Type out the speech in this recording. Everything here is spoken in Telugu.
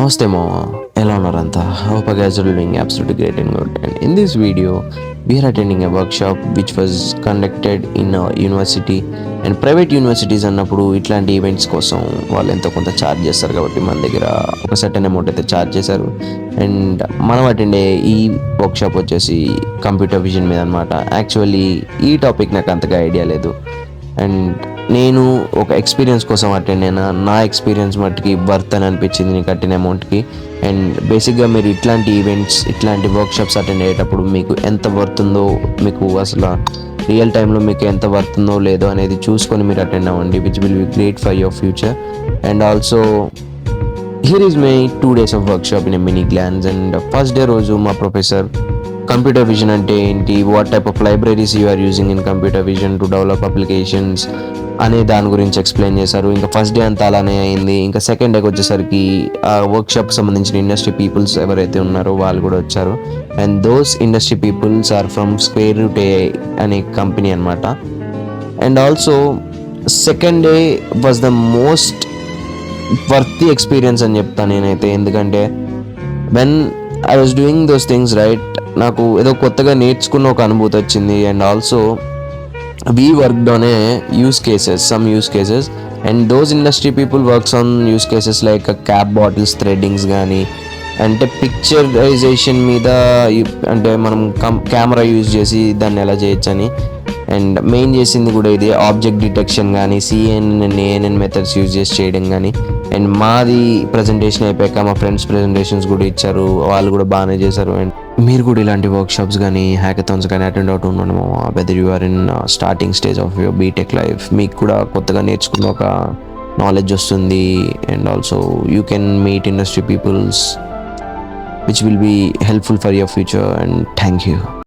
Namaste Mama, ఎలా ఉన్నారంతా? Hope you guys are doing absolutely great and good. And in this video, we are attending a workshop which was conducted in a university. And private universities అన్నప్పుడు ఇట్లాంటి ఈవెంట్స్ కోసం వాళ్ళు ఎంతో కొంత ఛార్జ్ చేస్తారు కాబట్టి మన దగ్గర ఒక సర్టెన్ అమౌంట్ అయితే ఛార్జ్ చేశారు. అండ్ మనం అటెండ్ అయ్యే ఈ వర్క్షాప్ వచ్చేసి కంప్యూటర్ విజన్ మీద అనమాట. యాక్చువల్లీ ఈ టాపిక్ నాకు అంతగా ఐడియా లేదు అండ్ నేను ఒక ఎక్స్పీరియన్స్ కోసం అటెండ్ అయినా. నా ఎక్స్పీరియన్స్ మట్టుకి వర్త్ అని అనిపించింది నేను కట్టిన అమౌంట్కి. అండ్ బేసిక్గా మీరు ఇట్లాంటి ఈవెంట్స్ ఇట్లాంటి వర్క్షాప్స్ అటెండ్ అయ్యేటప్పుడు మీకు ఎంత వర్త్ ఉందో, మీకు అసలు రియల్ టైంలో మీకు ఎంత వర్త్ ఉందో లేదో అనేది చూసుకొని మీరు అటెండ్ అవ్వండి, which will be great for your future. And also here is my 2 days of workshop in a mini glance. And first day రోజు మా ప్రొఫెసర్ కంప్యూటర్ విజన్ అంటే ఏంటి, what type of libraries you are using in computer vision to develop applications అనే దాని గురించి ఎక్స్ప్లెయిన్ చేశారు. ఇంకా ఫస్ట్ డే అంతా అలానే అయింది. ఇంకా సెకండ్ డేకి వచ్చేసరికి ఆ వర్క్షాప్కి సంబంధించిన ఇండస్ట్రీ పీపుల్స్ ఎవరైతే ఉన్నారో వాళ్ళు కూడా వచ్చారు. And those industry peoples are from square root AI అనే కంపెనీ అనమాట. And also second day was the most worthy experience అని చెప్తాను నేనైతే. ఎందుకంటే when I was doing those things right, నాకు ఏదో కొత్తగా నేర్చుకున్న ఒక అనుభూతి వచ్చింది. And also we worked on some use cases and those industry people works on use cases like cap bottles threadings కానీ అంటే పిక్చరైజేషన్ మీద, అంటే మనం కెమెరా యూజ్ చేసి దాన్ని ఎలా చేయొచ్చని. అండ్ మెయిన్ చేసింది కూడా ఇది ఆబ్జెక్ట్ డిటెక్షన్ కానీ CNN ANN మెథడ్స్ యూజ్ చేసి చేయడం కానీ. అండ్ మాది ప్రజెంటేషన్ అయిపోయాక మా ఫ్రెండ్స్ ప్రజెంటేషన్స్ కూడా ఇచ్చారు, వాళ్ళు కూడా బాగానే చేశారు. అండ్ మీరు కూడా ఇలాంటి వర్క్షాప్స్ కానీ హ్యాకథాన్స్ కానీ అటెండ్ అవుతూ ఉండండి. Whether you are in starting stage of your BTech life, మీకు కూడా కొత్తగా నేర్చుకున్న ఒక నాలెడ్జ్ వస్తుంది. And also you can meet industry peoples which will be helpful for your future. And thank you.